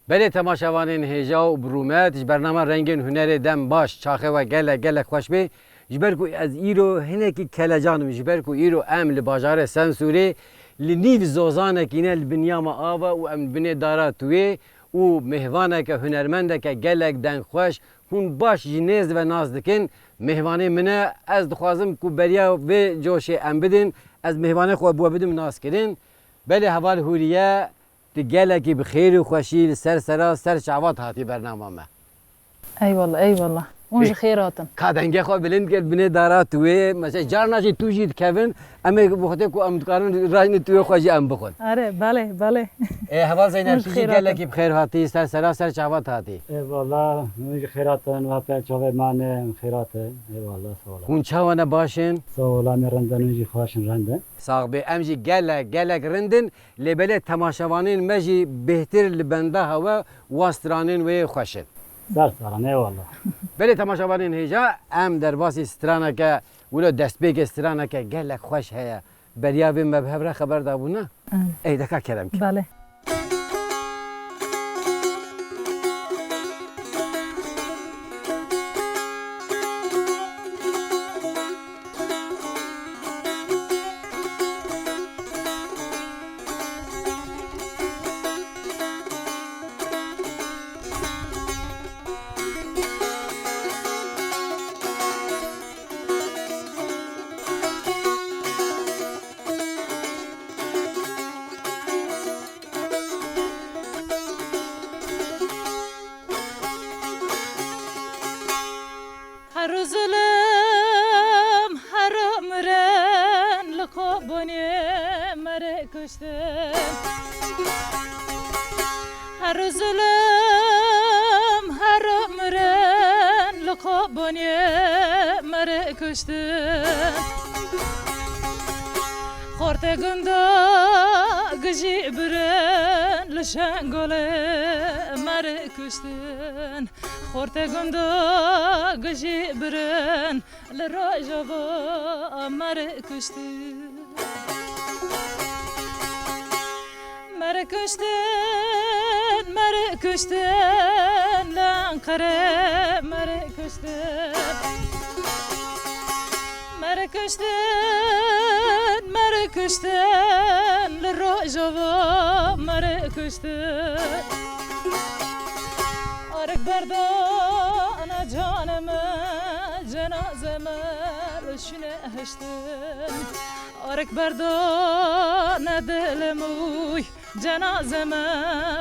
بله تماشاوانین هجا و برومت برنامه رنگین هنر دم باش چاخه و گله خوش بی جبر کو از ایرو هنه کی کلجانم جبر کو ایرو ام لباجار سنسوری لنیو زوزانه کینه البنیام آوا و ام بنی دارا توی و مهوانه که هنرمنده که گلک دن خوش هون باش جنیز و ناز دکن مهوانه منه از دخوازم کو بریا و جوش ام بدین از مهوانه خو بو بدم ناز کردین بله حوال هوریه گلکی بخیر و خوشی سر سر شعوات هاتی برنامه ما ای والله ای والله اونج خیراتن کادنگه خو بلند گل بنی دارا توی مثلا جارناجی توجید کردن اما وقتی کو ام کارن راجن توی خوشی ام بخون آره بله حوال زینب توی گلکی بخیر هاتی سر شعوات هاتی ای والله اونج خیراتن و پر چاوه مانه خیراته ای والله سوالا هون چاوانه باشین سوالا میرندن اونج خواشن رنده ساق به امجی گلک رندن لبله تماشاوانین مجی بهتر لبنده هوا واسترانین و خوشن سر سران ای والله بله تماشاوانین هیجا ام در واسی سترانه که ولو دست بیگ سترانه که گلک خوش هیا بریابی مبهبره خبر دابونه ای دکا کرم که بله هر ظلم هر عمرن لقابوني مره کشتن هر ظلم هر عمرن لقابوني مره کشتن خورت گندا گجی برن لشنگوله مره کشتن خورت گندا گجی برن لراجبا مره کشتن مره کشتن لانقره مره کشتن مره کشتن لراجبا مره کشتن آرک بردان جانم جنازم رشنه هشتن آرک بردان دلموی جنازم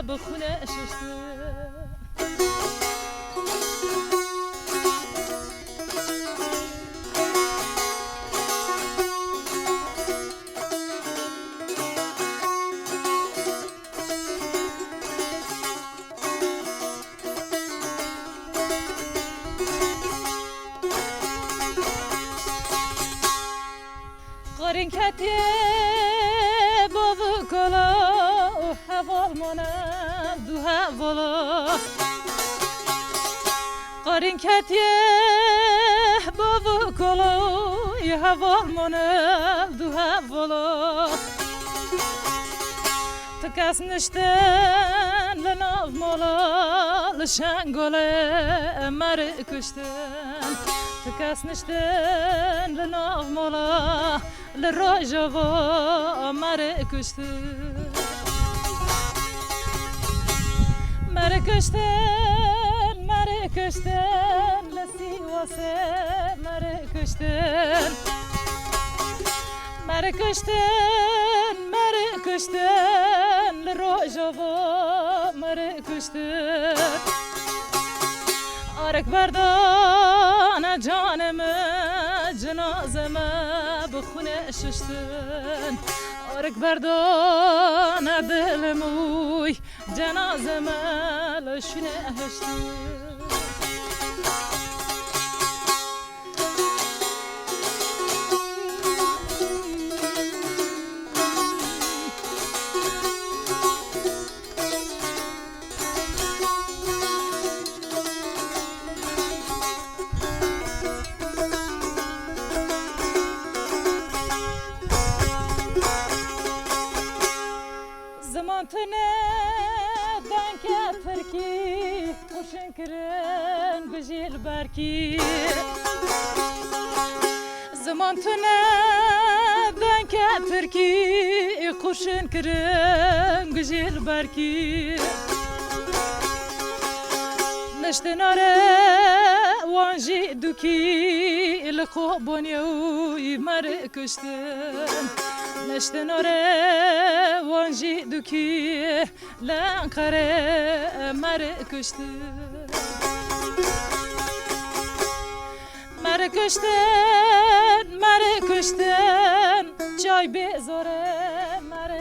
بخونه ششتن قرین کتی بابو کلا و حوال منم دو حوالا قرین کتی بابو کلا و حوال منم دو حوالا تکس نشتن لناف مالا لشنگوله مره کشتن تکس نشتن لناف مالا لراجبا مره کشتن مره کشتن لسی واسه مره کشتن مره کشتن لراجبا مره کشتن آرک بردان جانم جنازم بخونه ششتن آرک بردان دلموی جنازم لشنه هشتن دنکه ترکی خوشن کرن گجیل برکی زمان تونه دنکه ترکی خوشن کرن گجیل برکی نشتناره وانجی دوکی لخو بانیوی مر کشتن نشتناره وانجی دوکی لانقره مر کشتن مر کشتن چای بیزاره مر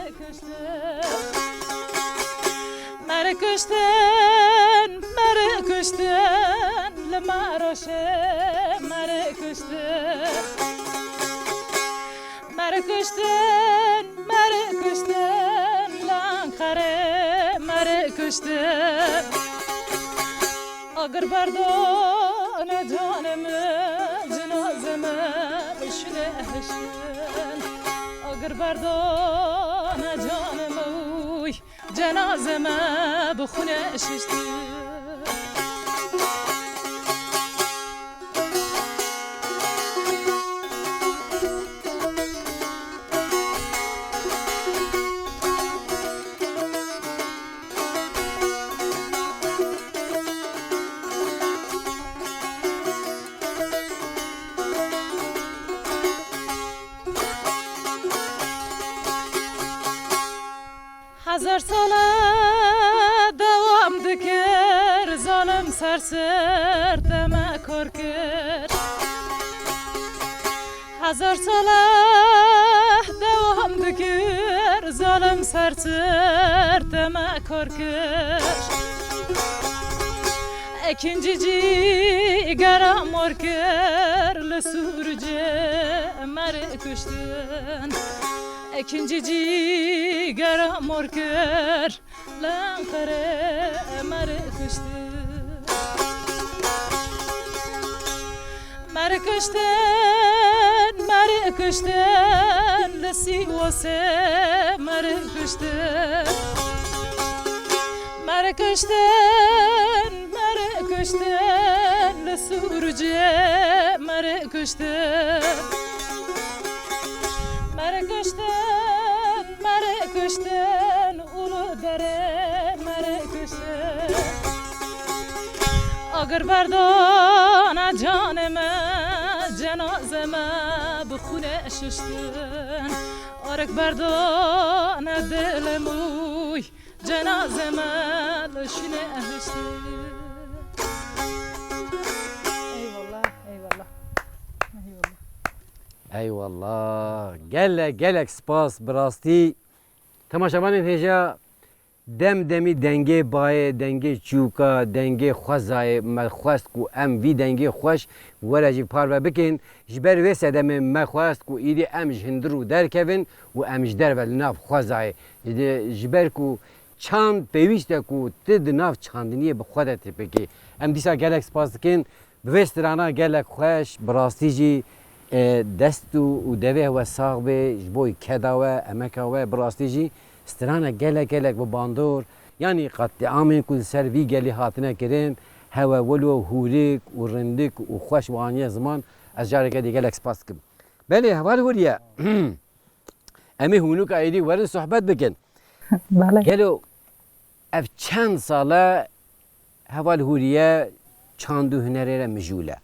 کشتن لما روشه مر کشتن لانقره مر کشتن اگر بردان جانم جنازم بشنه هشتن اگر بردان جانم اوی جنازم بخونه ششتن هزار ساله دوام دکر ظالم سر دمه کار کرد هزار ساله دوام دکر ظالم سر دمه کار کرد اکنجی جیگرم مار کرد لسورجه مر کشتن اکنجی جیگرم مار کرد لانقره مر کشتن لسی واسه مر کشتن لسورجه مر کشتن اولو دره مر کشتن اگر بردان جانم جنازم بخونه ششتن آرک بردان دلموی جنازم لشنه هشتن ای والله گلک سپاس براستی تماشاوان هجا دمی دنگه بای دنگه چوکا دنگه خوزای مخواست کو ام وی دنگه خوش ورجی پارو بکن جبر وسه دم مخواست کو ایدی ام جندرو در کون و ام جدر ول ناف خوزای جبر کو چند پیوسته کو تد ناف چاندنیه به خودت بکی ام دیسا گلک سپاس کن بوسترانا گلک خوش براستی جی دستو و دوه و ساقبه جبوی کداوه امکاوه براستی استرانا گلک و باندور یعنی قطع عامین کل سر وی گلی هاتنه کرن هوا ولو هوریک و رندک و خوش وانی زمان از جاره کدی گلک سپاس کم بله حوال وریا امی هونوک ایدی ورن صحبت بکن بله گلو اف چند ساله حوال هوریا چاندو هنره مجوله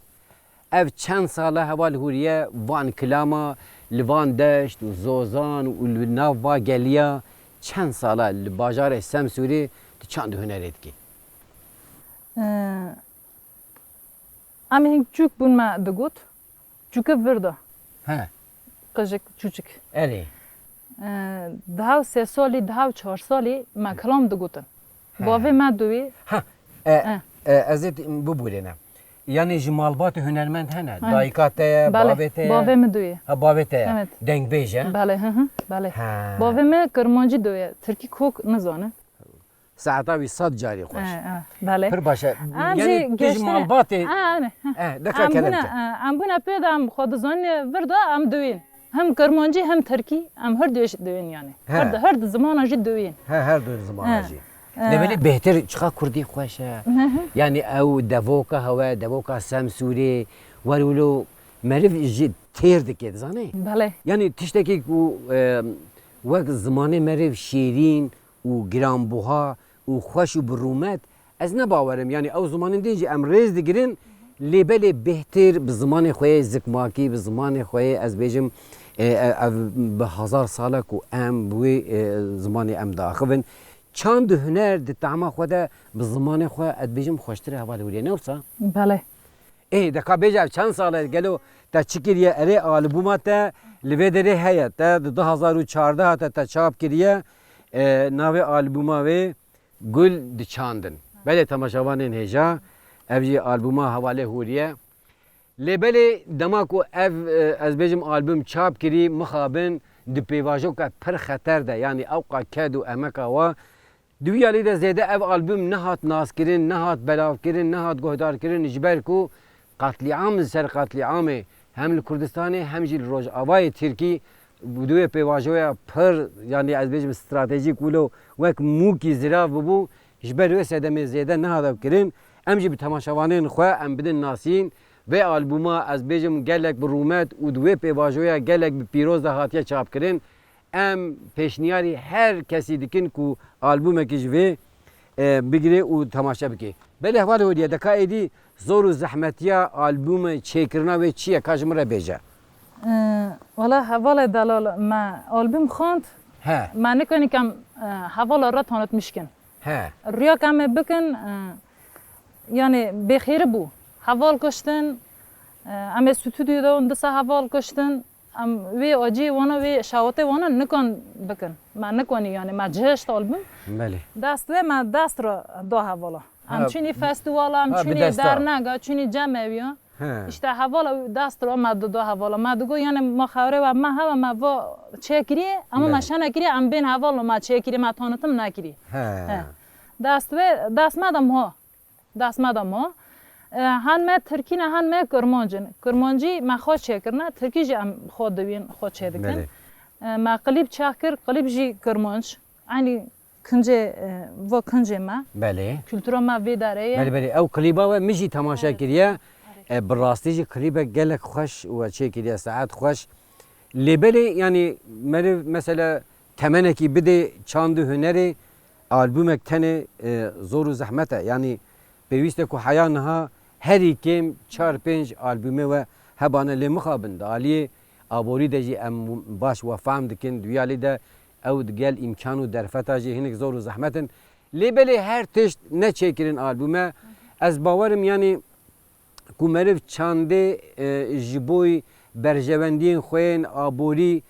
اف چند ساله حوال هوریه وان کلاما لوان دشت و زوزان و ناو با گلیا چند ساله لباجار سمسوری تو چند هنرید کی امی هنگ چوک بون ما دگوت چوک ورده ها قجک چوچک اری دهاو 3 سالی دهاو 4 سالی ما کلام دگوتن باوی ما دوی ها ازت ببورینم یعنی جمالبات هنرمند هنه دایکات بابته باوی ما دوی ها بابته Evet. دنگ بیجه بله بله ها باوی ما کرمانجی دوی ترکی کوک نزانه ساعتا وی صد جاری خوش بله پر باشه امجی یعنی تو جمالبات نه دکا کلمت ام بنا پیدام خود زان وردا ام دوین هم کرمانجی هم ترکی ام هر دویش دوین یعنی هر زمان اجی دوین هر دو زمان جی لبلی بهتر چقدر کردی خوشه یعنی او دوکا هوا دوکا سمسوری ورولو مرف جد تیر دکید زنی بله یعنی تشتکی کو وقت زمان مرف شیرین و گرانبوها و خوش و برومت از نباورم یعنی او زمان دیجی امریز دیگرین لبلی بهتر به زمان خوی زکماکی به زمان خوی از بیجم به هزار ساله کو ام بوی زمان ام داخل چند هنر د تعما خود به زمان خو اد بیجم خوشتر حواله ولی نه وسا بله ای دکا بیجا چند ساله گلو تا چکریه اره آلبومات لوی دره هیا تا 2014 تا چاپ کریه ناوی آلبوما و گل د چاندن بله تماشاوانین هجا افجی آلبوما حواله هوریه لبلی دماکو اف از بیجم آلبوم چاپ کری مخابن د پیواژو که پر خطر ده یعنی اوقا کد و امکا و دویالی ده زیده اف آلبوم نهات ناس کرن نهات بلاف کرن نهات گهدار کرن جبر کو قتل عام سر قتل عام هم کردستانی هم جیل روز آوای ترکی بدوی پیواژویا پر یعنی از بیجم استراتژیک ولو وک موکی زراف ببو جبر و سدم زیده نهات کرن امجی به تماشاوانین خو ام بدن ناسین و آلبوما از بیجم گلک برومت و دوی پیواژویا گلک به پیروز ده هاتیه چاپ کرن ام پیشنیاری هر کسی دیکن کو آلبوم کیجوی بگیره و تماشا بکی بله حواله ودیه دکا ایدی زور و زحمتیا آلبوم چیکرنا و چیه کاجمره بیجه والا حواله دلال ما آلبوم خوند ها ما نکنی کم حواله را تانت میشکن ها ریا کم بکن yani بخیر بو حوال کشتن ام استودیو دو اندسا حوال کشتن ام وی آجی وانا وی شواته وانا نکن بکن ما نکنی yani ما جهشت آلبوم بله دست و ما دست را دو حوالا ام چونی فستیوال ام چونی درنگا چونی جمع ویا işte حوالا دست را ما دو حوالا ما دو yani ما خوره و ما هوا ما و چکری اما ما شنکری ام بین حوالا ما چکری ما تانتم نکری دست و دست مدام ها دست مدام ها هن ما ترکی نه هن ما کرمانجن کرمانجی ما خود چه کرنا ترکی جی ام خود دوین خود چه دکن ما قلیب چه کر قلیب جی کرمانج یعنی کنجه و کنجه ما بله kültüra ma vê dareye بله بله او کلیبا و میجی تماشا کریه براستی جی کلیبا گلک خوش و چه کریه ساعت خوش لبلی یعنی مری مثلا تمنه کی بده چاند هنری آلبومک تنه زور و زحمته یعنی پیوسته کو حیانها هری کم 4-5 آلبومه و هبانه لمخابن دالی آبوری دجی ام باش و فهم دکن دویالی ده او دگل امکانو درفتا جی هنک زور و زحمتن لیبلی هر تشت نه چکرین آلبومه از باورم یعنی کو مرف چانده جبوی برجوندین خوین آبوری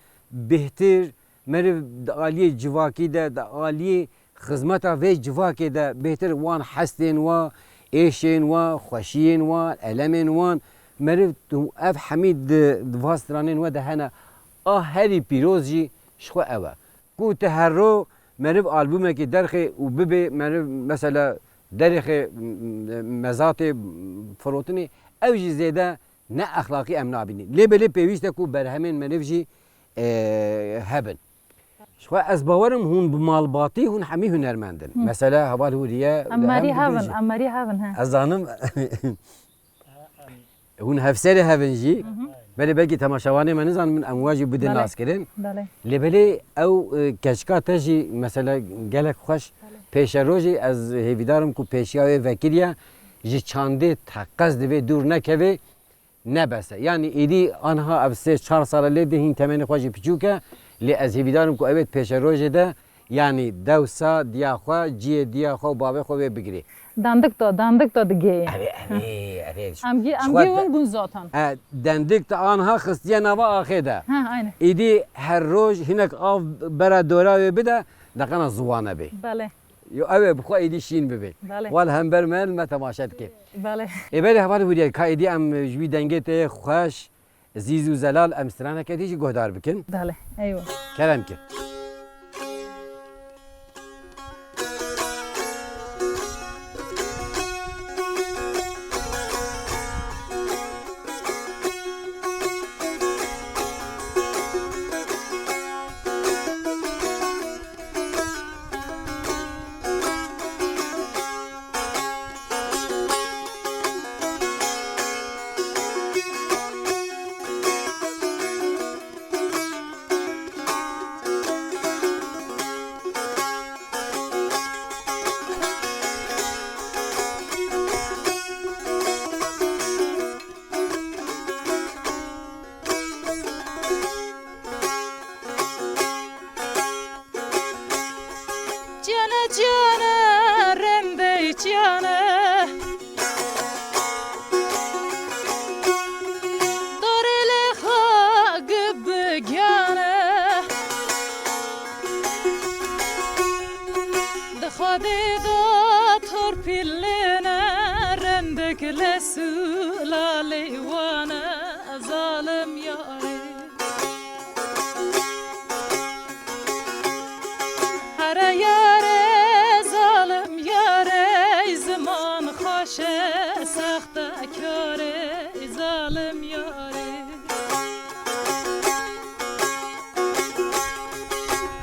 بهتر مرف دالی جواکی ده دالی خدمتا و جواکی ده بهتر وان حسین و ایشین و خوشین و علمین وان مرف اف حمید دواسترانین و ده هنه هری پیروزی شخو اوه کو تهرو مرف آلبومه که درخه و ببه مرف مثلا درخه مزات فروتنی او جی زیده نه اخلاقی ام نابینی لیبلی پیوسته کو برهمین مرف جی هبن شو از باورم هون بمالباطی هون حمی هنرمندن مثلا هوال هوریه اماری هاون ها از زانم هون هفسر هاون جی بله بلکه تماشاوانه من نزان من امواجی بدن ناس کردن بله لبلی او کشکا تجی مثلا گلک خوش پیش روزی از هیویدارم کو پیشیای وکیلیا جی چانده تقص دوی دور نکوی نبسه یعنی ایدی آنها او 3-4 ساله لیده هین تمنی خوشی پیچوکه لی از هیویدارم کو اوید پیش روزی ده یعنی دوسا دیاخوا جی دیاخوا بابه خو بگیری dandık da diye evet amgi gun zaten dandik da anha xristiyan ava axeda ha aynen idi her roj hinek av bera dora ve bida daqana zuwana be bale yo ave bu idi shin be wal hem bermel ma tamaşat ki bale bele havar huriye ka idi am jwi dengete xoş zizu zelal am strana kedi gohdar bikin bale eyvah kelam ki Cana cana rende cana Dorele ha gıbbı gana Dıkhade da torpillene Rendek lesula leyvana Zalim yâre Hare yâre zalim yâre Zaman hoşe saxta kâre Zalim yâre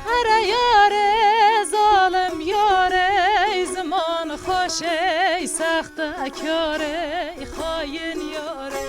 Hare yâre zalim yâre Zaman hoşe saxta kâre Hain yâre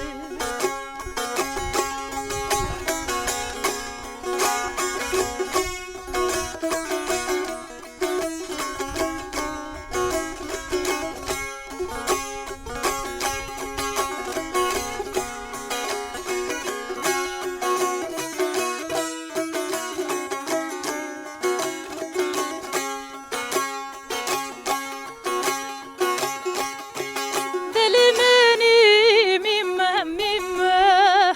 Delimeni mimme mimme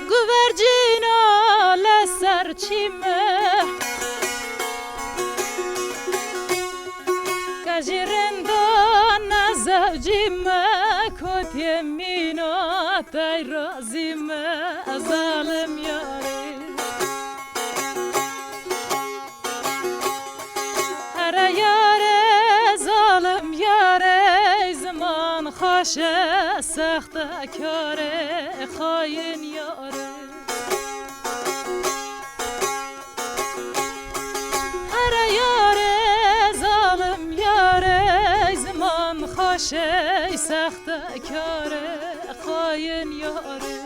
Güvercina leser çime Kajirendo nazavcime Kot yemino tayrazime Zalim yâre Hare yâre zalim yâre Zaman hoşe saxta kâre Hain yâre Hare yâre zalim yâre Zaman hoşe saxta kâre Hain yâre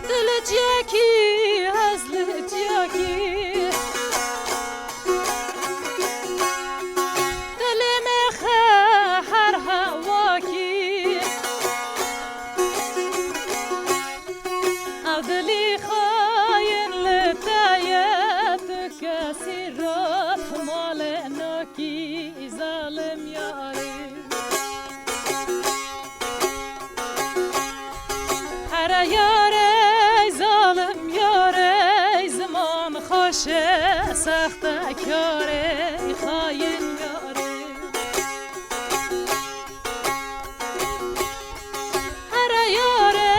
Dileceki, hazleceki Dilime her havaki Avdili hain letayet Kesirat malenaki Zalim yâre Hare yâre zalim yâre Zaman hoşe saxta kâre Hain yâre Hare yâre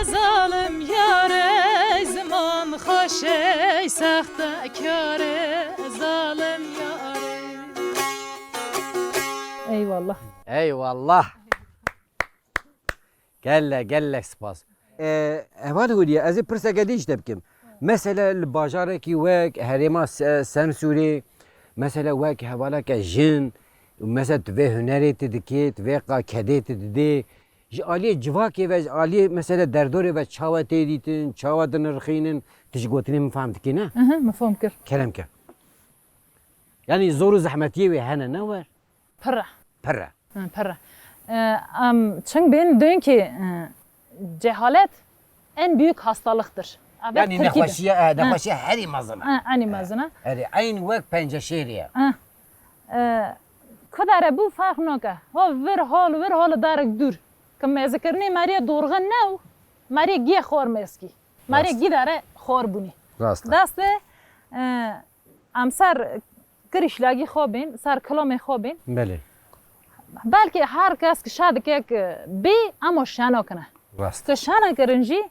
zalim yâre Zaman hoşe saxta kâre Zalim yâre Eyvallah Eyvallah. Gelle spas. Evad hodiye ez pirse gediş debkim. Mesela bajareki vek herema Semsuri mesela vek hevalake jin mesela ve hüneri dikit ve kakedet dedi. Ali civaki ve ali mesela derdore ve çavat editin çavatın rxinin tişgotini mi fahmdik ki ne? Mefhum kir Kelam ke. Yani zoru zahmetiye ve hene ne var? Pırra Para. Pırra Çünkü ben diyorum ki cehalet en büyük hastalıktır. Yani nekhaşiye heri mazına. Ani mazına. Heri aynı vek penceşeriye. Kadar bu fark naka. Ha ver hal dark dur. Kım zikrni Maria dorgan nav. Maria giye khor meski. Maria gidare khor buni. Rasta. Daste amsar کرشلاگی خوابین سر کلام خوابین بله بلکه هر کس که شاید که بی اما شنا کنه راست که شنا کرنجی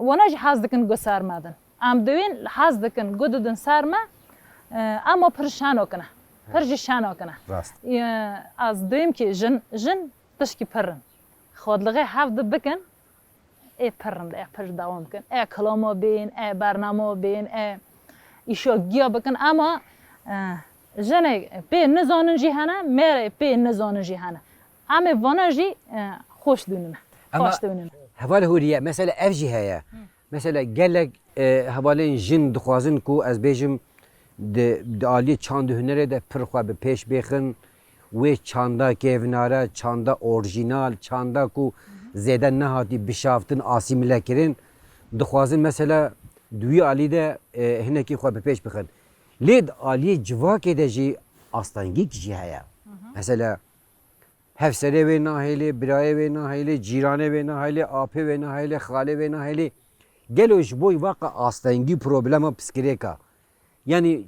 وناج حاضر کن گسار مادن ام دوین حاضر کن گودن سرما اما پر شنا کنه پرج شنا کنه راست از دویم که جن تشکی پرن خودلغه حفظ بکن ای پرن ای پر دوام کن ای کلامو بین ای برنامه بین ای ایشو گیا بکن اما جنه پی نزانن جهانه مره پی نزانن جهانه اما وانا جی خوش دونن خوش دونن هوال هوریه مثلا افجی هيا مثلا گلک هوالین جن دخوازن کو از بیجم د عالی چاند هنره ده پرخوا به پیش بخن و چاندا کیوناره چاندا اورجینال چاندا کو زیده نهاتی بشافتن آسیمله کرن دخوازن مثلا دوی عالی ده هنکی خوا به پیش بخن لید عالی جواکه ده جی آستانگی کی هيا مثلا هفسره و ناهیلی برای و ناهیلی جیرانه و ناهیلی آپه و ناهیلی خاله و ناهیلی گلوش بوی واقع آستانگی پروبلما پسکریکا یعنی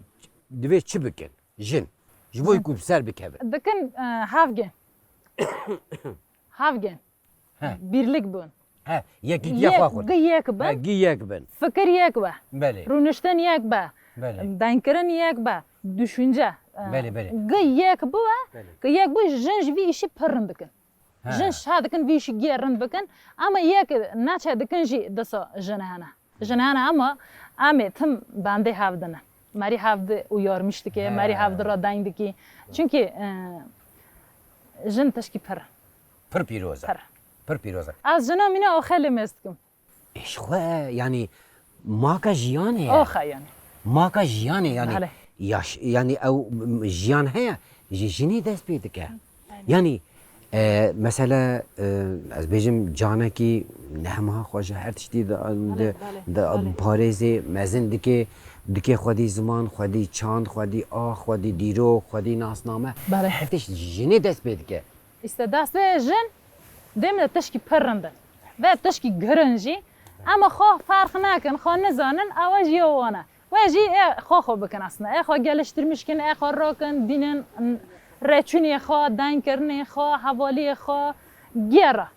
دوی چی بکن جن جبوی کوب سر بکبه دکن هفگن هفگن birlik bun. Ha, yeki yakwa khud. Giyek be. Ha, giyek ben. Fikir yek be. Beli. Rûniştin yek be. Beli. Denkirin yek be. Düşünce. Beli, beli. Giyek bu be. Giyek bu jin ji vî işi pırın dikin. Jin şa dikin vî işi gerin bikin. Ama yek naçe dikin jî disa jin hene. Jin hene ama amê tim bendê hevdine. Merî hevdi uyarmıştı ki, merî hevdi ra dengdi ki. Çünkü jin teşkî pır. Pır piroza. Pır. Pır piroza. Az jina mine axelê mestkim. İşte yani maka jiyan heye. Axa yani. Maka jiyan yani. Bale. Yaş yani ev jiyan heye. Jini dest pê dike. Yani mesela ez bêjim canekî nehma xweşe her tiştî de parêzê mezin dike xwedî ziman, xwedî çand, xwedî a, xwedî dîrok, xwedî nasname. Her tişt jinê dest pê dike. İşte destê jin demle teşkî pırın din. Ve teşkî girin jî ama xwe fark nakin, xwe nizanin ew jî wana. Ve jî xwe bikin aslında. Xwe geliştirmişkin, xwe rakin, bînin reçûnê xwe, denkirinê xwe, hevaliyê xwe gera.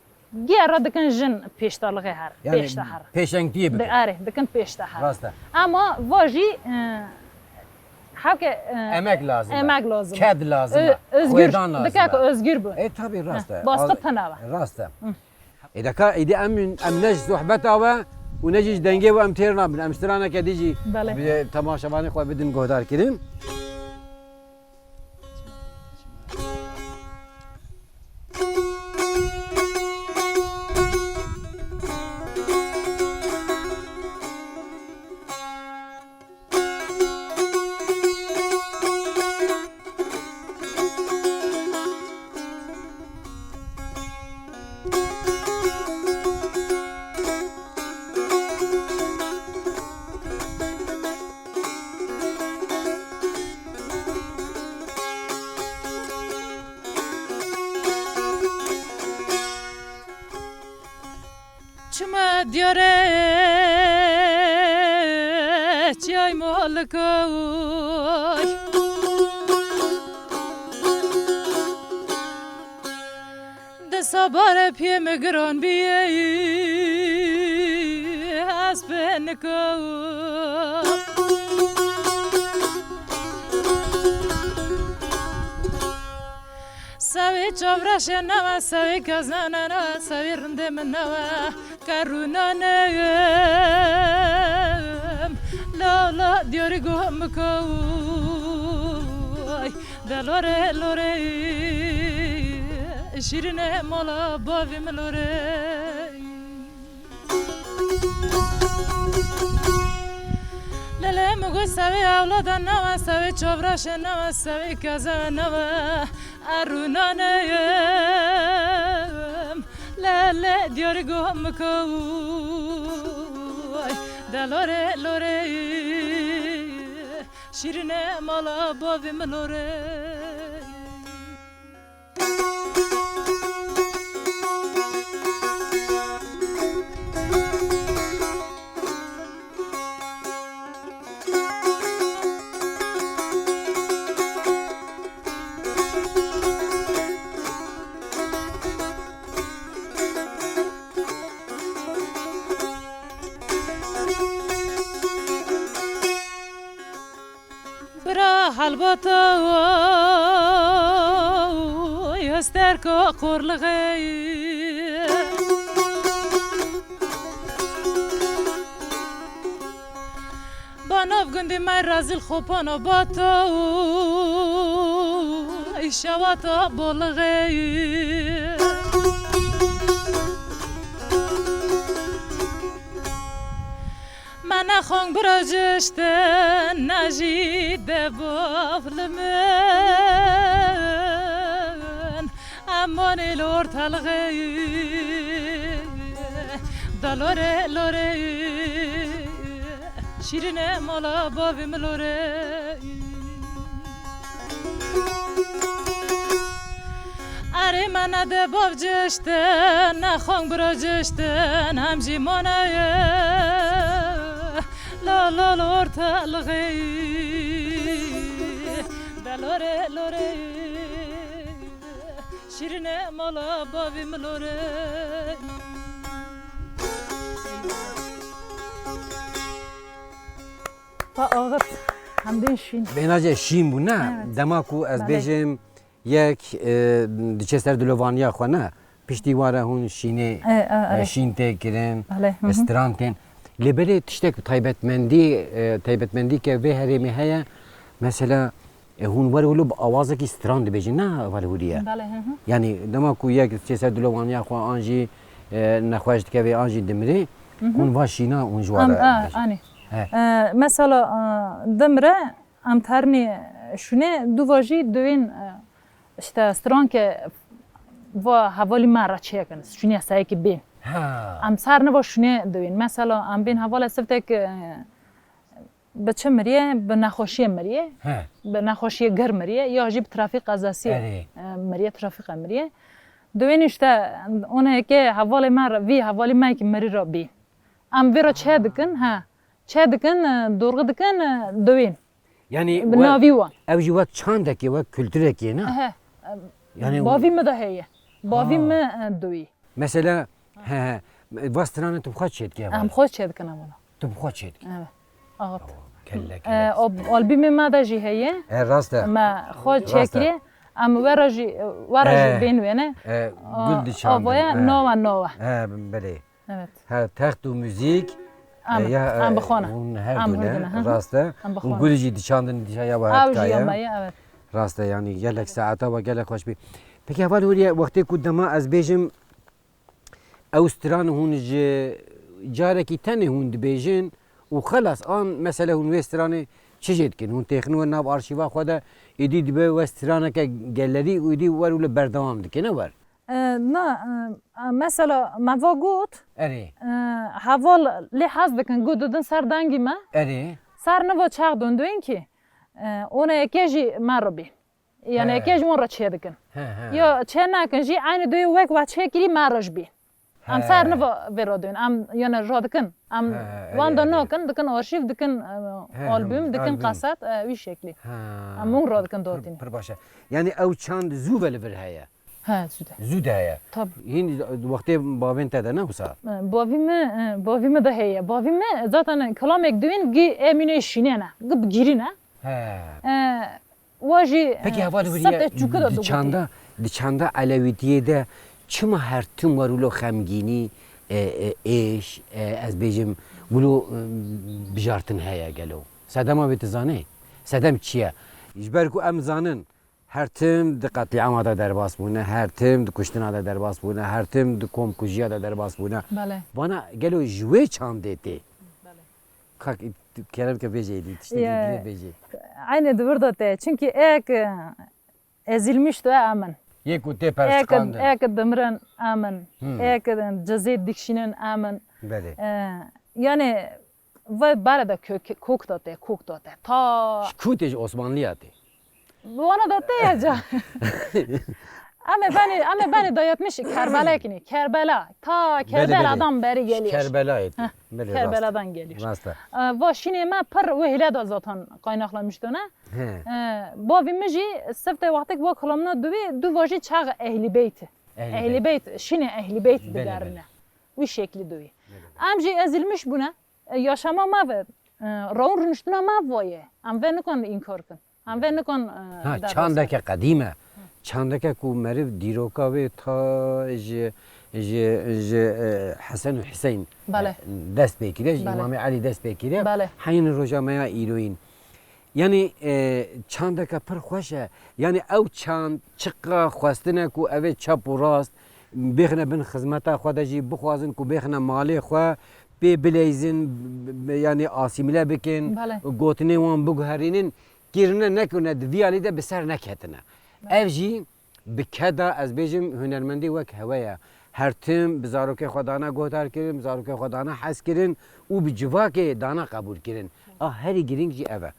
Gera dikin jin pêştalixê her. Pêşte her. Pêşengiyê bikin. Erê dikin pêşte her. Rast e. Ama ve jî hevke emek lazım. Emek lazım. Ked lazım. Özgür. lazım. Dikak özgür bu. Tabii rast e. Baskı pınava. Rast e. İdaka idi em nej sohbeta ve و نجیش دنگه و ام تیر نبین ام استرانه که دیجی به تماشاوانی خواه بدین گهدار کردیم دیاره چای مالکای دستا باره پیم گران بیه از بنکای سوی چاورش نوا سوی کزنان نوا سوی رنده من نوا karunanım la diyor gom koy delore lore şirine mala bavim lore lele mugo savi avladan nava savi çavraş nava savi kaza nava arunanım la diyor gom koy delore lore şirine mala bavim lore halbata yaster ko qorlığay bana ناف گندی من رازیل خوپان و باتا ایشواتا بلغی من خون براجشته نجیده بافلمن امان لور تلغی دلوره لوره شیرینه مالا بابیم لوره اره من ده باب جشتن نخوان برا جشتن هم جیمانه لا لا لور تلغی دلوره لوره شیرینه مالا بابیم لوره با آغت همدین شین بیناجه شین بو نه دما کو از بیجم یک دیچه سر دلوانیا خو نه پشتیواره هون شینه شین تکرن استرانتن لبری تشتک تایبتمندی که به هرمی هیا مثلا هون ولو بآوازه کی استراند بیجن نه ولودیه یعنی دما کو یک دیچه سر دلوانیا خو آنجی نخواهش که به آنجی دمری هون واشینا اون جواره مثلا دمره ام ترنی شونه دو واژی دوین işte stron که و حوالی مرا چه کنه شونه سعی که بین ام سر نه شونه دوین مثلا ام بین حواله سفته که به چه مریه به نخوشی مریه به نخوشی گرم مریه یا جیب ترافیک قزاسی مریه ترافیک مریه دوین işte اونه که حواله مر وی حوالی مای که مری را بین ام وی را چه دکن چه دکن دورغ دکن دوین yani بناویوان ev jivat çandaki ve kültüreki ne? Yani bavi mi da heye? Bavi mi doyi? Mesela vastranı tüm kaç etki var? Am hoş etkin ama. Tüm kaç etki? Evet. Ağat. Kelle. Albümü ma da ji heye? Rasta. Ma hoş çekri. Am veraji ben vene. Gül dişandı. Avaya nova. Bele. Evet. Ha text و müzik. Am bخونه. Her dönem rasta. Gülücü dişandın dişaya vaat kaya. Evet. Rasta yani gelek saate ve gelek hoş bir. Peki hava oraya vakti kudama az bejim Avustran hun jareki tane hun dibejin و خلاص آن مثلا هون وسترانه چجید کن هون تکنو ناب آرشیوا خدا ایدی دبی وسترانه که گلری و ایدی ور ول بردوام دکنه ور نه مثلا ما گوت اره حوال لحاظ دکن گود دن سردانگی ما اره سر نوا چاق دوندوین کی اون یکیجی ما رو بی یعنی یکیج من را چه دکن یا چه نکن جی عین دوی وک و چه کلی ما روش بی ام سر نوا ورادون ام یعنی را دکن ام وان دنا کن دکن آرشیو دکن آلبوم دکن قصد وی شکلی ام اون را دکن دادین پر باشه یعنی او چند زو ول ور هيا ها زوده هيا طب هین وقتی باوین تده نه وسا باوی ده هيا باوی zaten کلام یک دوین گی امینه شینه نه گب گیری نه واجی peki hava buraya diçanda alevitiye de çima her tüm varulu xemgini eş az bejim bulu bijartın haya gelo sadama betizane sadam çiye İjberku emzanın her tüm dikkatli amada derbas buna her tüm kuştuna da derbas buna her tüm kom kujiya da derbas buna bana gelo jwe çandeti kalk kelime ke bejeydi işte dile bejey aynı burada te çünkü ek ezilmişti aman یک و ته پرستکاندن ek dımran aman ek cezid dikşinin aman بله yani ve barada kok da ta کوتش عثمانلیاتی bana da te ya ama beni dayatmış Kerbela kini Kerbela ta Kerbela'dan beri geliyor Kerbela'ydı Kerbela'dan geliyor Rasta ve şimdi ma par vehile da zaten kaynaklamıştı ne bavi miji sefte vaktik bu kalamna du vaji çağı ehli beyt şine ehli beyt digarına bu şekli duvi amji ezilmiş buna yaşama ma ve raun rünüştüne ma voye am ve nikon inkar kın am ve nikon çandaki kadime çandaki ku meriv diroka ve ta حسن و حسین بله دست بکیره بله. امام علی دست بکیره بله. حین روجامه ایروین یعنی چند که پر خوشه یعنی او چند چقا خواستنه کو اوه چپ و راست بخنه بن خدمت خود جی بخوازن کو بخنه مالی خو به بلیزن یعنی آسیمله بکن بله. گوتنه وان بگهرینن گیرنه نکنه دیالی ده بسر نکتنه اف جی بکدا از بیجم هنرمندی وک هوایه هر تیم بزاروک خدانا گوتار کردن بزاروک خدانا حس کردن او بجواک دانا قبول کردن هری گرینگ جی اوه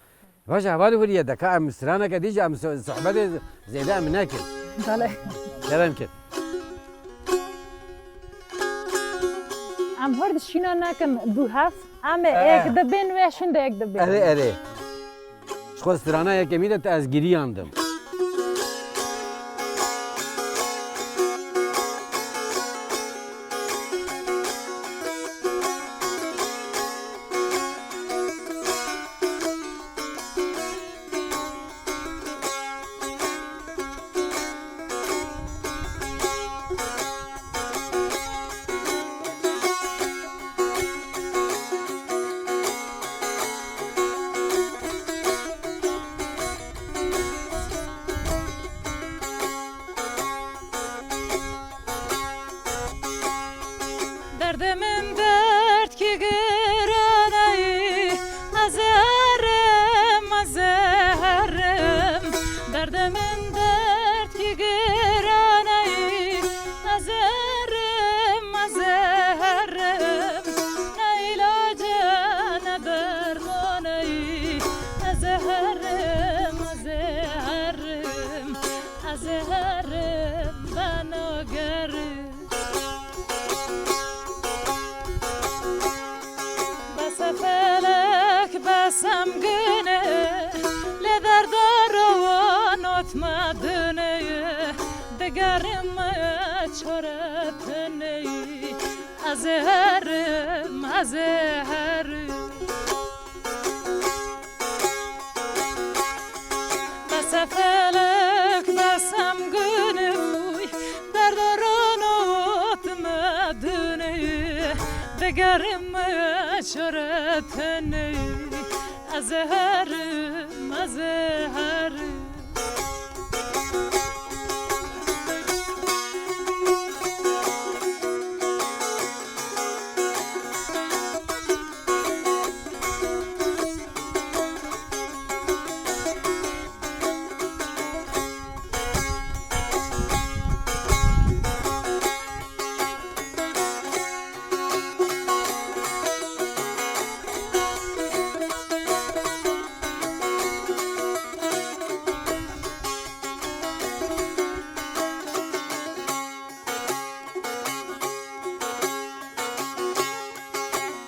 واجه حوالی وریه دکا ام سرانه که دیجا ام صحبت زیده ام نکن بله کردم کن ام هرد شینا نکن دو هفت اما یک دبین و شنده یک دبین اره خود سرانه یکی میده تا از گیری اندم Derdimin dert ki gıranayı azarım azarım Derdimin dert ki gıranayı azarım azarım Ne ilacı ne dermanayı azarım azarım azarım ben o garım felek basam güne le dardaro notmadını degarim çoratını azherim azherim basa felek basam güne dardaro notmadını degarim شرطني أزهر أزهر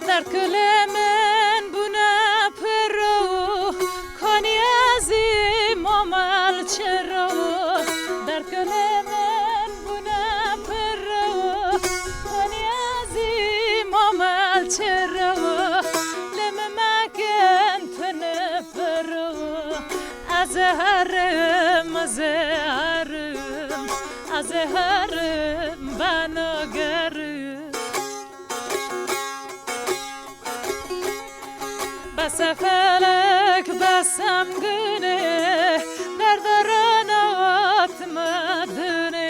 در کل من بونه پرو کنی ازیم آمال چرا در کل من بونه پرو کنی ازیم آمال چرا لم مکن تنفرو azherim azherim azherim ben ögerim بس فلک بسم گونه در درنات مدنه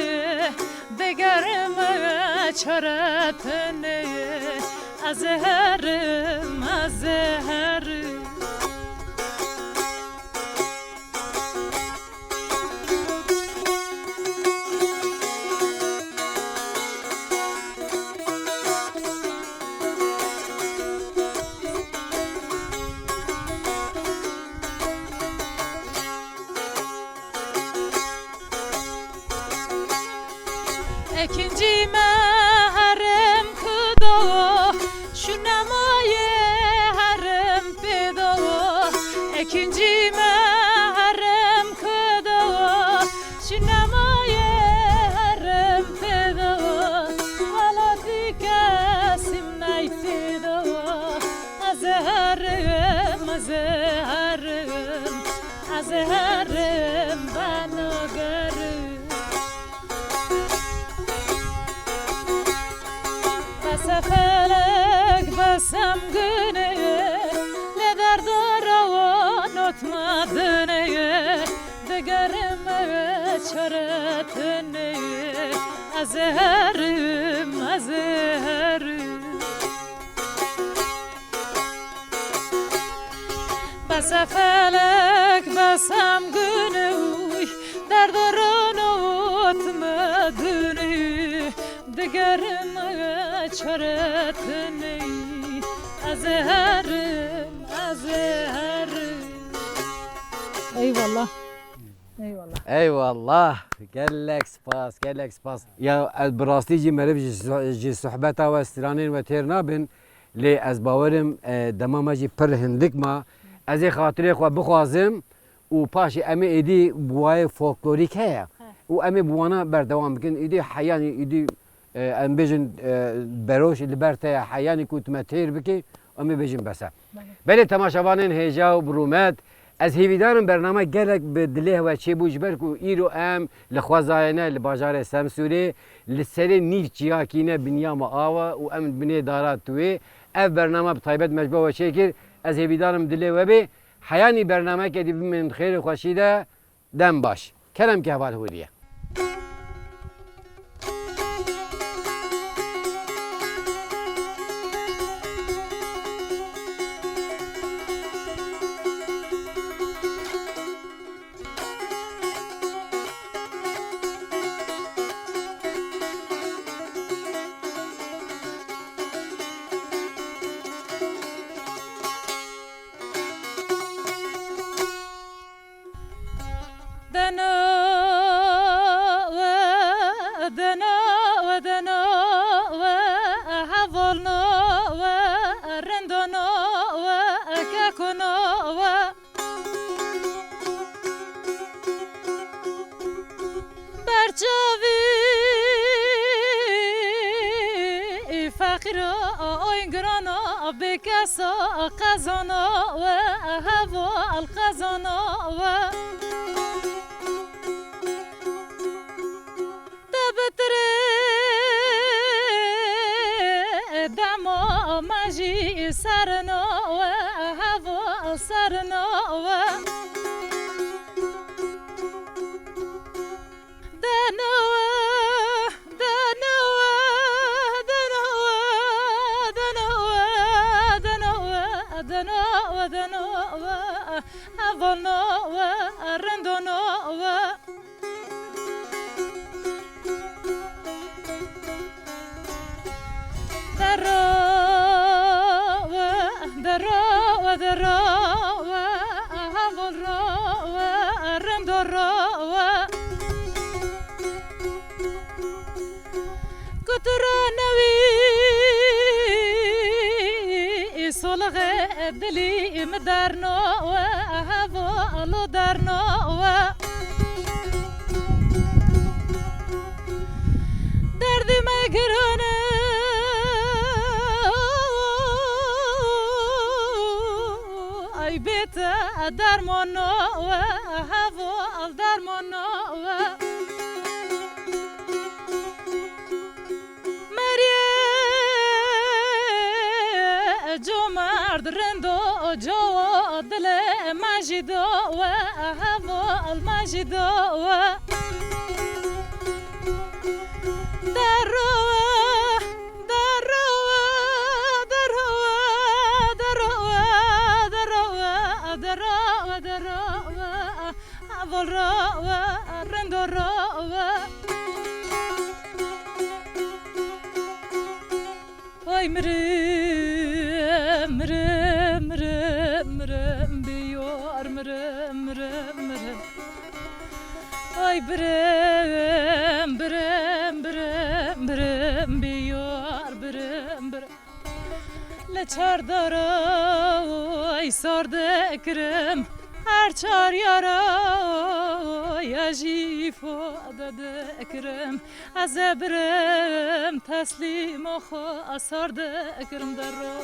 دگرم چرتنه azherim azherim ikinci meherem kudo şu namaye harem pedo ikinci meherem kudo şu namaye harem pedo hala dikesim nay pedo azherim azherim azherim ben ögerim بس فلک بسم گنه لدرد روانت مدنه دگرم چرتنه ازهرم بس فلک بسم گنه درد روانت مدنه دگرم چرتنی azharım eyvallah eyvallah gelek spas ya az براستی جی مرب جی صحبت و استرانین و تیر نابن لی از باورم دمام جی پر هندک ما از خاطر خو بخوازم و پاش امی ایدی بوای فولکلوریک هست و امی بوانا بردوام بکن ایدی حیانی ایدی ام بیشن بروش لیبرته حیانی کوت متیر بکی امی بیشن بسه بله تماشاوانین هجا و برومت از هیویدارم برنامه گلک به دلیه و چه بوج برکو ایرو ام لخوازاینه لباجار سمسوری لسری نیف چیاکینه بنیام آوا و ام بنی دارات توی اف برنامه بطایبت مجبور و شکر از هیویدارم دلیه و بی حیانی برنامه که دی من خیر خوشیده دم باش کرم که حوال هوریه قزانا و هوا القزانا و دبتره دما ماجی سرنا و هوا سرنا و دلی مدارنا و هوا الو دارنا و درد مگرانه ای بیت درمانا و هوا درمانا و دل ماجد و هوا الماجد و برم برم برم برم بیار برم برم لچار دارا ای سارده کرم هر چار یارا یا جیفو داده کرم از برم تسلیم و خوا سارده کرم در رو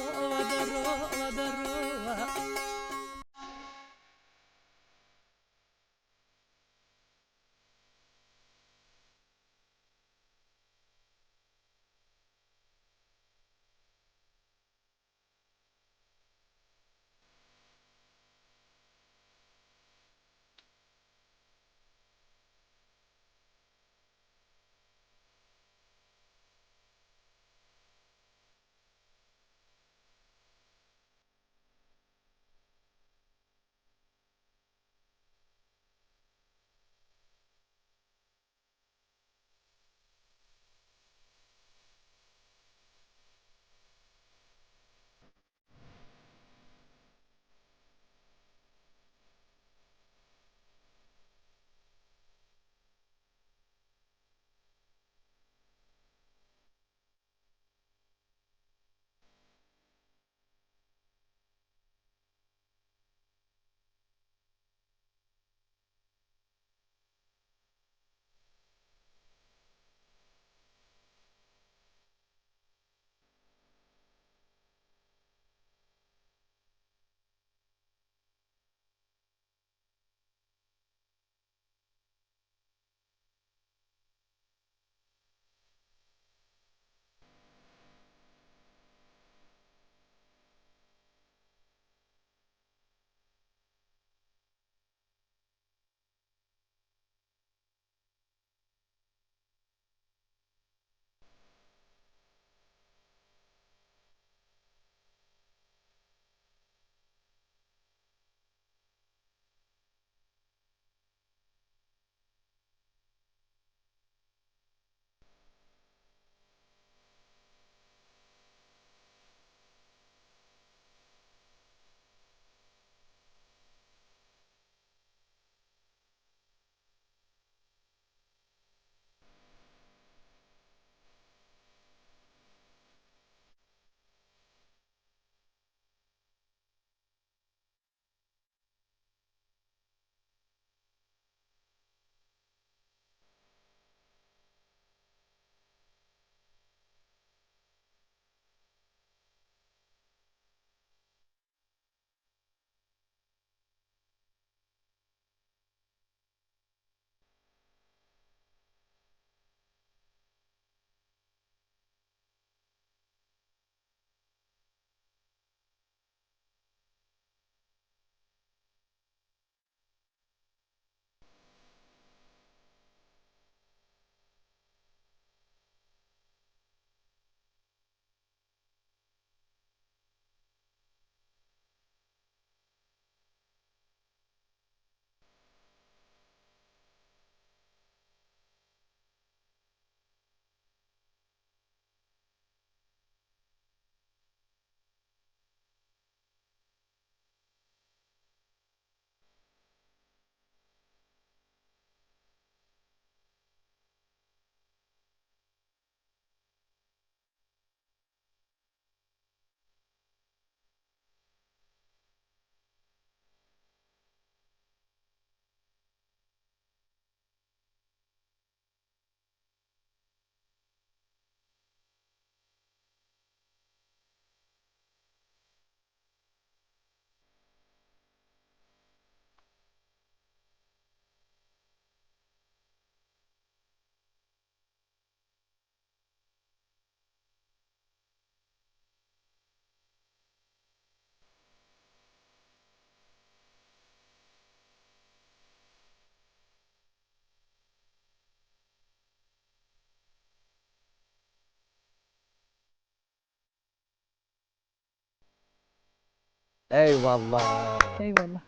Eyvallah. Eyvallah.